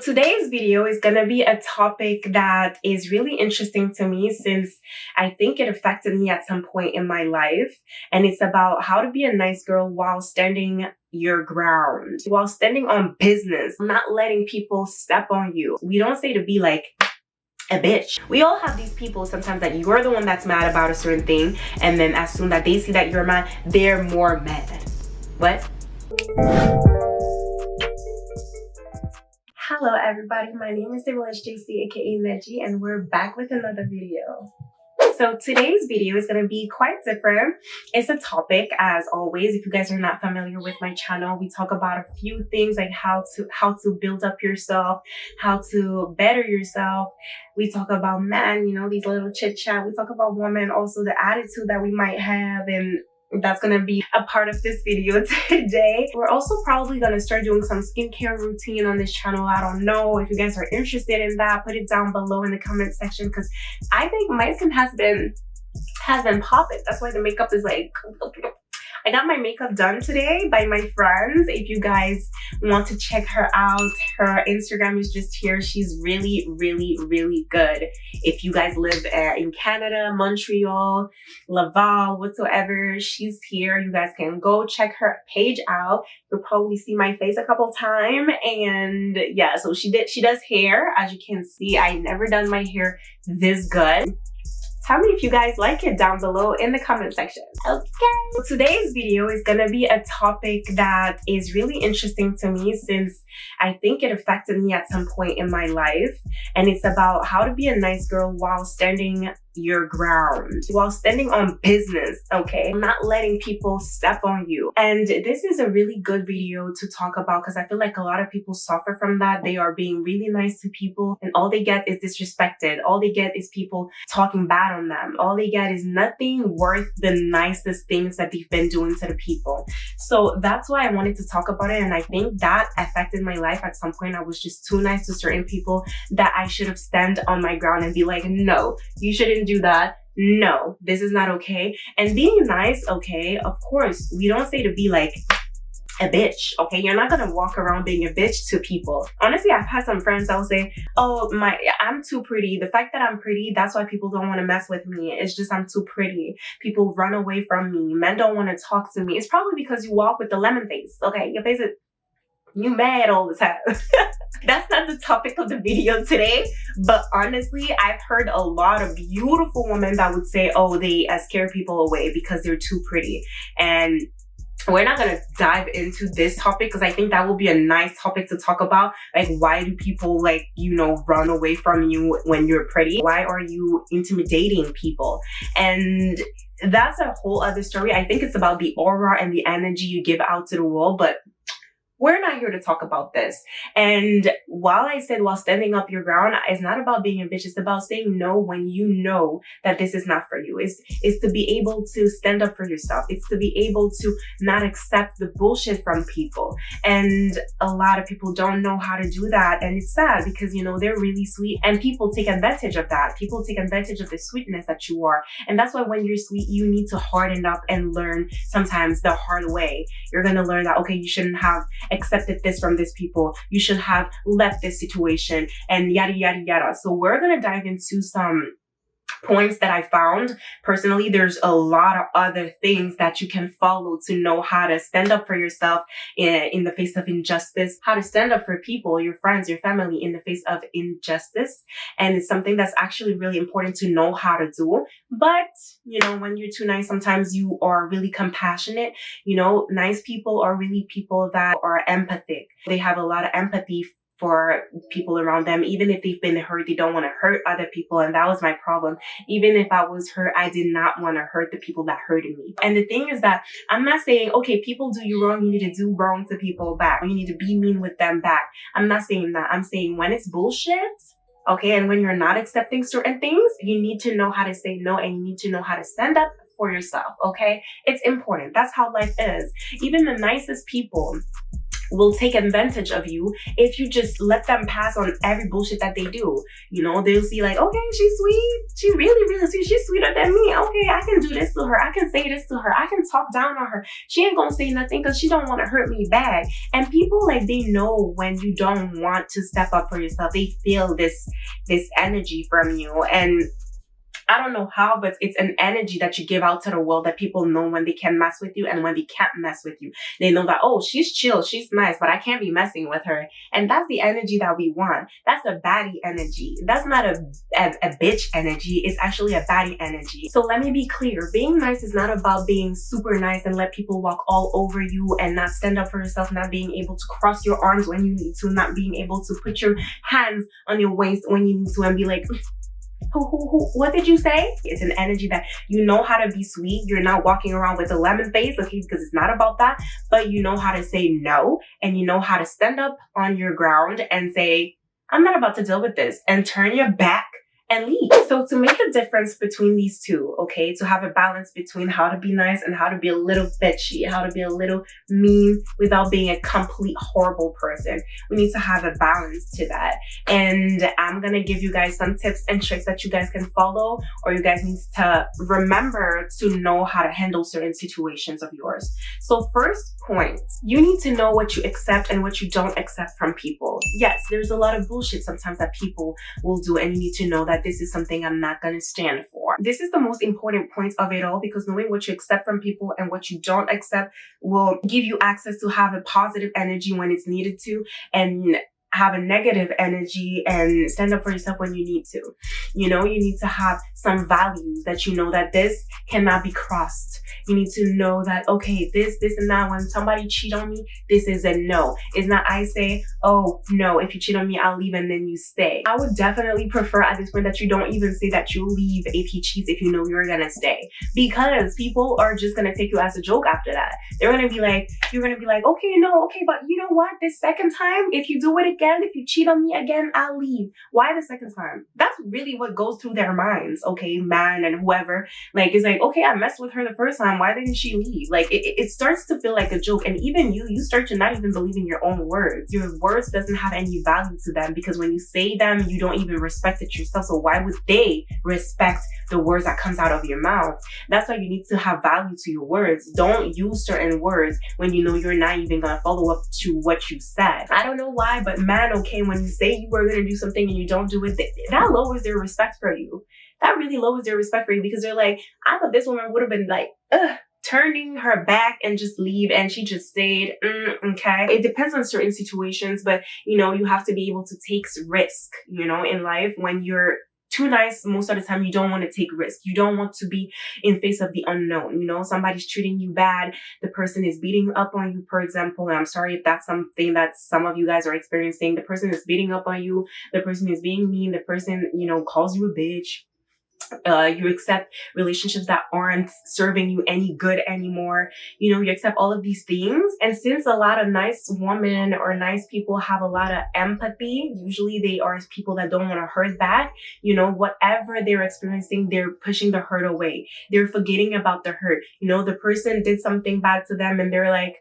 Today's video is going to be a topic that is really interesting to me since I think it affected me at some point in my life. And it's about how to be a nice girl while standing your ground, while standing on business, not letting people step on you. We don't say to be like a bitch. We all have these people sometimes that you're the one that's mad about a certain thing, and then as soon as they see that you're mad, they're more mad. What? Hello everybody, my name is JC aka Neji, and we're back with another video. So today's video is going to be quite different. It's a topic, as always. If you guys are not familiar with my channel, we talk about a few things like how to build up yourself, how to better yourself. We talk about men, you know, these little chit chat. We talk about women, also the attitude that we might have, and that's going to be a part of this video today. We're also probably going to start doing some skincare routine on this channel. I don't know if you guys are interested in that. Put it down below in the comment section, because I think my skin has been popping. That's why the makeup is like... I got my makeup done today by my friends. If you guys want to check her out, her Instagram is just here. She's really, really, really good. If you guys live in Canada, Montreal, Laval, whatsoever, she's here. You guys can go check her page out. You'll probably see my face a couple times. And yeah, so she does hair. As you can see, I never done my hair this good. Tell me if you guys like it down below in the comment section. Okay. Today's video is going to be a topic that is really interesting to me since I think it affected me at some point in my life. And it's about how to be a nice girl while standing your ground, while standing on business, okay? Not letting people step on you. And this is a really good video to talk about because I feel like a lot of people suffer from that. They are being really nice to people and all they get is disrespected. All they get is people talking bad on them. All they get is nothing worth the nicest things that they've been doing to the people. So that's why I wanted to talk about it. And I think that affected my life at some point. I was just too nice to certain people that I should have stand on my ground and be like, no, you shouldn't do that. No, this is not okay. And being nice, okay, of course, we don't say to be like a bitch, okay? You're not gonna walk around being a bitch to people. Honestly, I've had some friends that will say, oh, I'm too pretty. The fact that I'm pretty, that's why people don't want to mess with me. It's just I'm too pretty. People run away from me. Men don't want to talk to me. It's probably because you walk with the lemon face, okay? Your face is, you mad all the time. That's not the topic of the video today, but honestly, I've heard a lot of beautiful women that would say, oh, they scare people away because they're too pretty. And we're not going to dive into this topic because I think that will be a nice topic to talk about. Like, why do people, like, you know, run away from you when you're pretty? Why are you intimidating people? And that's a whole other story. I think it's about the aura and the energy you give out to the world, but we're not here to talk about this. And while I said while standing up your ground, it's not about being a bitch. It's about saying no when you know that this is not for you. It's to be able to stand up for yourself. It's to be able to not accept the bullshit from people. And a lot of people don't know how to do that. And it's sad because, you know, they're really sweet and people take advantage of that. People take advantage of the sweetness that you are. And that's why when you're sweet, you need to harden up and learn sometimes the hard way. You're going to learn that, okay, you shouldn't have accepted this from these people. You should have left this situation and yada, yada, yada. So we're going to dive into some points that I found. Personally, there's a lot of other things that you can follow to know how to stand up for yourself in the face of injustice, how to stand up for people, your friends, your family in the face of injustice. And it's something that's actually really important to know how to do. But, you know, when you're too nice, sometimes you are really compassionate. You know, nice people are really people that are empathic. They have a lot of empathy for people around them. Even if they've been hurt, they don't want to hurt other people. And that was my problem. Even if I was hurt, I did not want to hurt the people that hurted me. And the thing is that I'm not saying, okay, people do you wrong, you need to do wrong to people back. You need to be mean with them back. I'm not saying that. I'm saying when it's bullshit, okay, and when you're not accepting certain things, you need to know how to say no and you need to know how to stand up for yourself, okay? It's important. That's how life is. Even the nicest people will take advantage of you if you just let them pass on every bullshit that they do. You know, they'll see like, okay, she's sweet. She really sweet. She's sweeter than me. Okay, I can do this to her. I can say this to her. I can talk down on her. She ain't gonna say nothing because she don't want to hurt me back. And people, like, they know when you don't want to step up for yourself. They feel this energy from you. And I don't know how, but it's an energy that you give out to the world that people know when they can mess with you and when they can't mess with you. They know that, oh, she's chill, she's nice, but I can't be messing with her. And that's the energy that we want. That's a baddie energy. That's not a bitch energy. It's actually a baddie energy. So let me be clear. Being nice is not about being super nice and let people walk all over you and not stand up for yourself, not being able to cross your arms when you need to, not being able to put your hands on your waist when you need to and be like, what did you say? It's an energy that you know how to be sweet. You're not walking around with a lemon face, okay, because it's not about that, but you know how to say no, and you know how to stand up on your ground and say, I'm not about to deal with this, and turn your back and leave. So to make the difference between these two, okay, to have a balance between how to be nice and how to be a little bitchy, how to be a little mean without being a complete horrible person, we need to have a balance to that. And I'm gonna give you guys some tips and tricks that you guys can follow, or you guys need to remember to know how to handle certain situations of yours. So first point, you need to know what you accept and what you don't accept from people. Yes, there's a lot of bullshit sometimes that people will do, and you need to know that this is something I'm not going to stand for. This is the most important point of it all, because knowing what you accept from people and what you don't accept will give you access to have a positive energy when it's needed to, and have a negative energy and stand up for yourself when you need to. You know, you need to have some values that you know that this cannot be crossed. You need to know that, okay, this and that, when somebody cheat on me, this is a no. It's not I say, oh no, if you cheat on me, I'll leave and then you stay. I would definitely prefer at this point that you don't even say that you'll leave if he cheats, if you know you're gonna stay. Because people are just gonna take you as a joke after that. They're gonna be like, you're gonna be like, okay, no, okay, but you know what? This second time, if you do it again, if you cheat on me again, I'll leave. Why the second time? That's really what goes through their minds, okay, man and whoever. Like, it's like, okay, I messed with her the first time. Why didn't she leave? Like, it starts to feel like a joke. And even you start to not even believe in your own words. Your words doesn't have any value to them, because when you say them, you don't even respect it yourself. So why would they respect the words that comes out of your mouth? That's why you need to have value to your words. Don't use certain words when you know you're not even gonna follow up to what you said. I don't know why, but man, okay, when you say you were gonna do something and you don't do it, that lowers their respect for you. That really lowers their respect for you, because they're like, I thought this woman would have been like, turning her back and just leave, and she just stayed. Okay, it depends on certain situations, but you know, you have to be able to take risk, you know, in life. When you're too nice, most of the time you don't want to take risks. You don't want to be in face of the unknown. You know, somebody's treating you bad, the person is beating up on you, for example, and I'm sorry if that's something that some of you guys are experiencing. The person is beating up on you, the person is being mean, the person, you know, calls you a bitch. You accept relationships that aren't serving you any good anymore. You know, you accept all of these things. And since a lot of nice women or nice people have a lot of empathy, usually they are people that don't want to hurt back. You know, whatever they're experiencing, they're pushing the hurt away. They're forgetting about the hurt. You know, the person did something bad to them and they're like,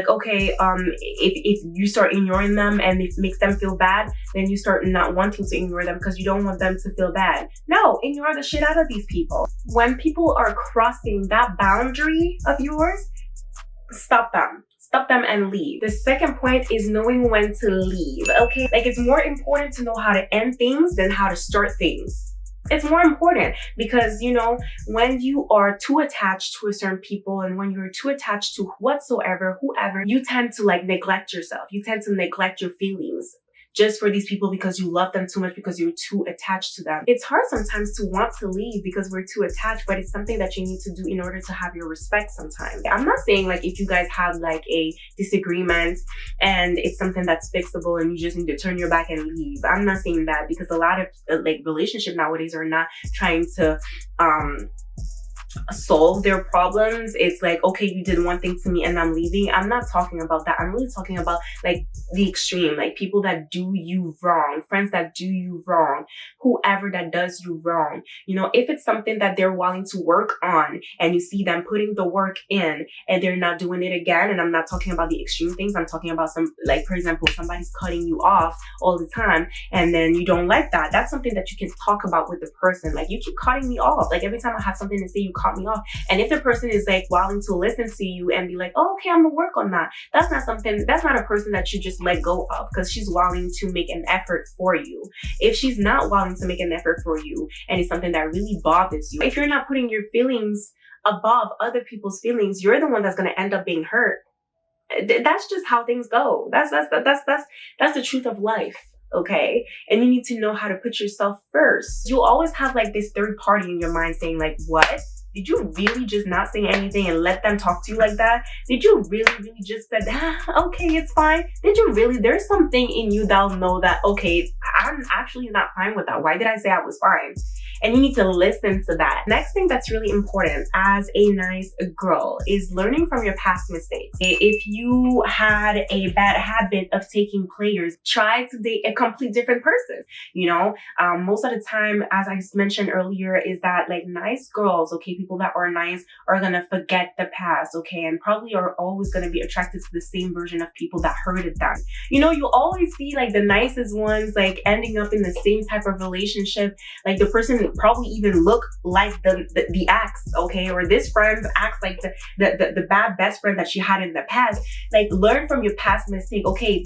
okay, if you start ignoring them and it makes them feel bad, then you start not wanting to ignore them because you don't want them to feel bad. No, ignore the shit out of these people. When people are crossing that boundary of yours, stop them. Stop them and leave. The second point is knowing when to leave, okay? Like, it's more important to know how to end things than how to start things. It's more important because, you know, when you are too attached to a certain people and when you're too attached to whoever, you tend to like neglect yourself. You tend to neglect your feelings just for these people because you love them too much, because you're too attached to them. It's hard sometimes to want to leave because we're too attached, but it's something that you need to do in order to have your respect sometimes. I'm not saying like if you guys have like a disagreement and it's something that's fixable and you just need to turn your back and leave. I'm not saying that, because a lot of like relationship nowadays are not trying to solve their problems. It's like, okay, you did one thing to me and I'm leaving. I'm not talking about that. I'm really talking about like the extreme, like people that do you wrong, friends that do you wrong, whoever that does you wrong. You know, if it's something that they're willing to work on and you see them putting the work in and they're not doing it again, and I'm not talking about the extreme things, I'm talking about some, like, for example, somebody's cutting you off all the time and then you don't like that. That's something that you can talk about with the person. Like, you keep cutting me off. Like, every time I have something to say, you cut me off. And if the person is like willing to listen to you and be like, oh, okay, I'm gonna work on that, that's not a person that you just let go of because she's willing to make an effort for you. If she's not willing to make an effort for you and it's something that really bothers you, if you're not putting your feelings above other people's feelings, you're the one that's going to end up being hurt. That's just how things go. That's the truth of life. Okay. And you need to know how to put yourself first. You always have like this third party in your mind saying like, what? Did you really just not say anything and let them talk to you like that? Did you really just said, okay, it's fine? Did you really? There's something in you that'll know that, okay, I'm actually not fine with that. Why did I say I was fine? And you need to listen to that. Next thing that's really important as a nice girl is learning from your past mistakes. If you had a bad habit of taking players, try to date a complete different person. You know, most of the time, as I mentioned earlier, is that like nice girls, okay, people that are nice are gonna forget the past, okay, and probably are always gonna be attracted to the same version of people that hurted them. You know, you always see like the nicest ones like ending up in the same type of relationship. Like the person probably even look like the ex, okay, or this friend acts like the bad best friend that she had in the past. Like, learn from your past mistake. Okay,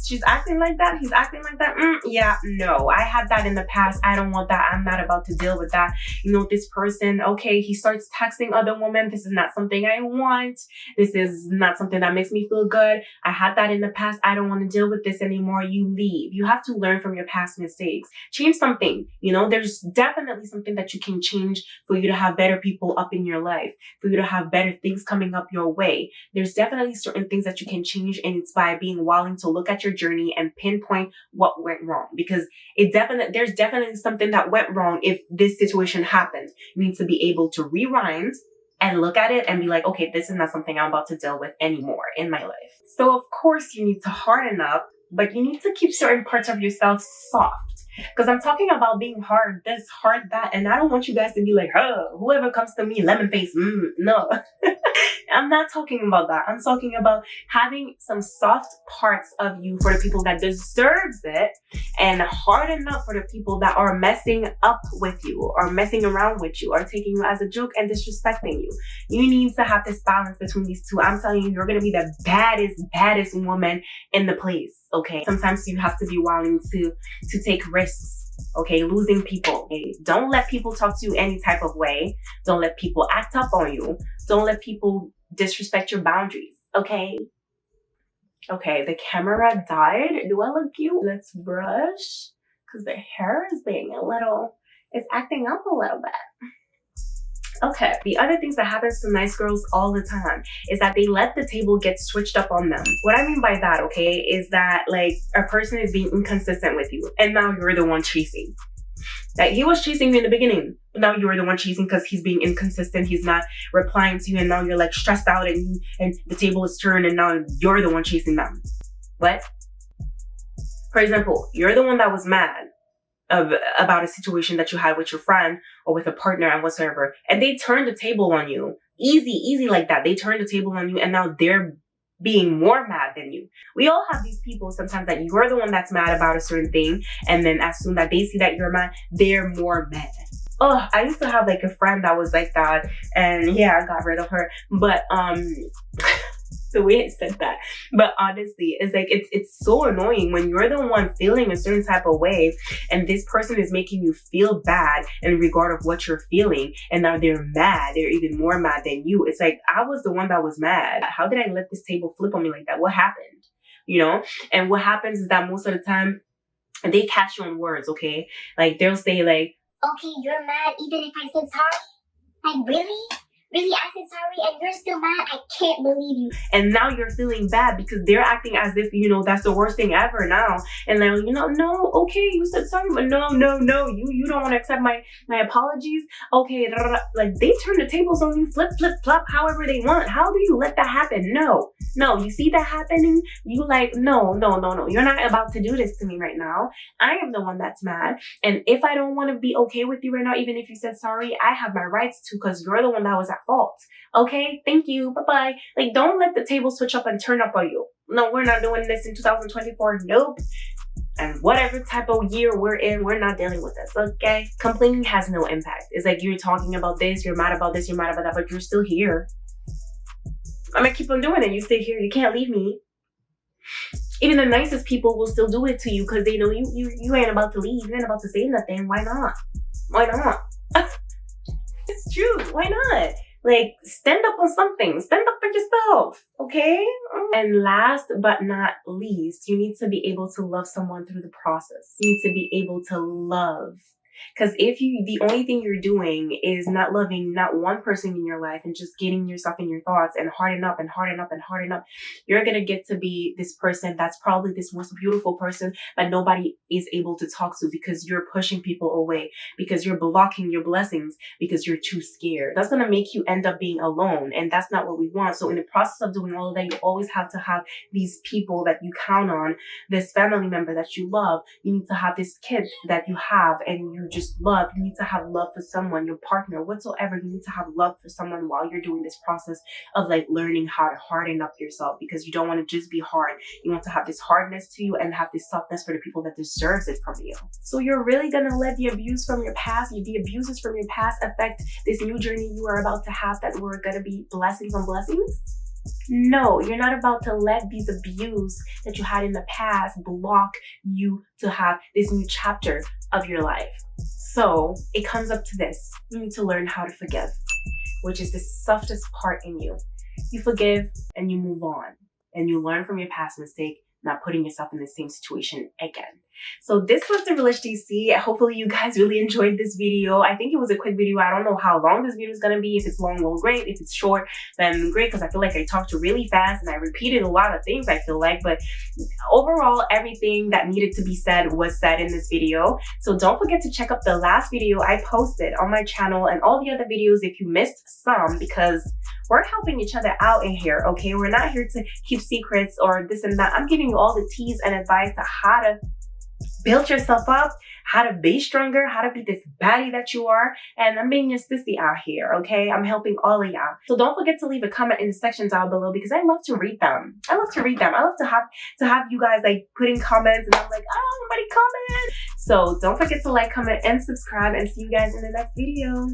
she's acting like that, he's acting like that. Yeah, no, I had that in the past. I don't want that. I'm not about to deal with that. You know, this person, okay, he starts texting other women. This is not something I want. This is not something that makes me feel good. I had that in the past. I don't want to deal with this anymore. You leave. You have to learn from your past mistakes. Change something. You know, there's definitely something that you can change for you to have better people up in your life, for you to have better things coming up your way. There's definitely certain things that you can change, and it's by being willing to look at your journey and pinpoint what went wrong, because there's definitely something that went wrong. If this situation happened, you need to be able to rewind and look at it and be like, okay, this is not something I'm about to deal with anymore in my life. So of course you need to harden up, but you need to keep certain parts of yourself soft. Because I'm talking about being hard, this, hard, that, and I don't want you guys to be like, oh, whoever comes to me, lemon face, no. I'm not talking about that. I'm talking about having some soft parts of you for the people that deserves it, and harden up for the people that are messing up with you, or messing around with you, or taking you as a joke and disrespecting you. You need to have this balance between these two. I'm telling you, you're going to be the baddest woman in the place, okay? Sometimes you have to be willing to take risks, okay? Losing people, okay? Don't let people talk to you any type of way. Don't let people act up on you. Don't let people disrespect your boundaries, okay? Okay, the camera died. Do I look cute? Let's brush, because the hair is being it's acting up a little bit. Okay, the other things that happens to nice girls all the time is that they let the table get switched up on them. What I mean by that, okay, is that like a person is being inconsistent with you and now you're the one chasing. Like, he was chasing you in the beginning, but now you're the one chasing because he's being inconsistent. He's not replying to you, and now you're like stressed out, and the table is turned, and now you're the one chasing them. What? For example, you're the one that was mad about a situation that you had with your friend or with a partner and whatsoever, and they turned the table on you. Easy like that. They turned the table on you, and now they're being more mad than you. We all have these people sometimes that you're the one that's mad about a certain thing, and then as soon as they see that you're mad, they're more mad. Oh, I used to have like a friend that was like that, and yeah, I got rid of her. But the way it said that. But honestly, it's like it's so annoying when you're the one feeling a certain type of way and this person is making you feel bad in regard of what you're feeling, and now they're mad. They're even more mad than you. It's like, I was the one that was mad. How did I let this table flip on me like that? What happened? You know? And what happens is that most of the time they catch you on words, okay? Like, they'll say like, okay, you're mad even if I said sorry? Like, really? Really, I said sorry and you're still mad? I can't believe you. And now you're feeling bad because they're acting as if, you know, that's the worst thing ever now. And now, you know, no, okay, you said sorry, but no, you don't want to accept my apologies. Okay, like they turn the tables on you, flip, flop, however they want. How do you let that happen? No, you see that happening? You like, no, you're not about to do this to me right now. I am the one that's mad. And if I don't want to be okay with you right now, even if you said sorry, I have my rights to, because you're the one that was at fault. Okay, thank you, bye-bye. Like, don't let the table switch up and turn up on you. No, we're not doing this in 2024. Nope. And whatever type of year we're in, we're not dealing with this, okay? Complaining has no impact. It's like you're talking about this, you're mad about this, you're mad about that, but you're still here. I'm gonna keep on doing it. You stay here. You can't leave me. Even the nicest people will still do it to you because they know you ain't about to leave. You ain't about to say nothing. Why not? Why not? It's true. Why not? Like, stand up on something. Stand up for yourself, okay? And last but not least, you need to be able to love someone through the process. You need to be able to love. Because if the only thing you're doing is not loving not one person in your life and just getting yourself in your thoughts and harden up, you're going to get to be this person that's probably this most beautiful person that nobody is able to talk to because you're pushing people away, because you're blocking your blessings, because you're too scared. That's going to make you end up being alone, and that's not what we want. So in the process of doing all of that, you always have to have these people that you count on, this family member that you love. You need to have this kid that you have and you just love. You need to have love for someone, your partner, whatsoever. You need to have love for someone while you're doing this process of like learning how to harden up yourself, because you don't want to just be hard. You want to have this hardness to you and have this softness for the people that deserves it from you. So you're really gonna let the abuse from your past, the abuses from your past affect this new journey you are about to have, that we're gonna be blessings on blessings? No, you're not about to let these abuse that you had in the past block you to have this new chapter of your life. So it comes up to this. You need to learn how to forgive, which is the softest part in you. You forgive and you move on, and you learn from your past mistake, not putting yourself in the same situation again. So this was the Village DC. Hopefully you guys really enjoyed this video. I think it was a quick video. I don't know how long this video is going to be. If it's long, well, great. If it's short, then great, because I feel like I talked really fast and I repeated a lot of things, I feel like. But overall, everything that needed to be said was said in this video. So don't forget to check out the last video I posted on my channel and all the other videos if you missed some, because we're helping each other out in here, okay? We're not here to keep secrets or this and that. I'm giving you all the teas and advice to how to build yourself up, how to be stronger, how to be this baddie that you are. And I'm being your sissy out here, okay? I'm helping all of y'all. So don't forget to leave a comment in the section down below, because I love to read them. I love to have you guys like putting comments, and I'm like, oh, nobody comment. So don't forget to like, comment, and subscribe, and see you guys in the next video.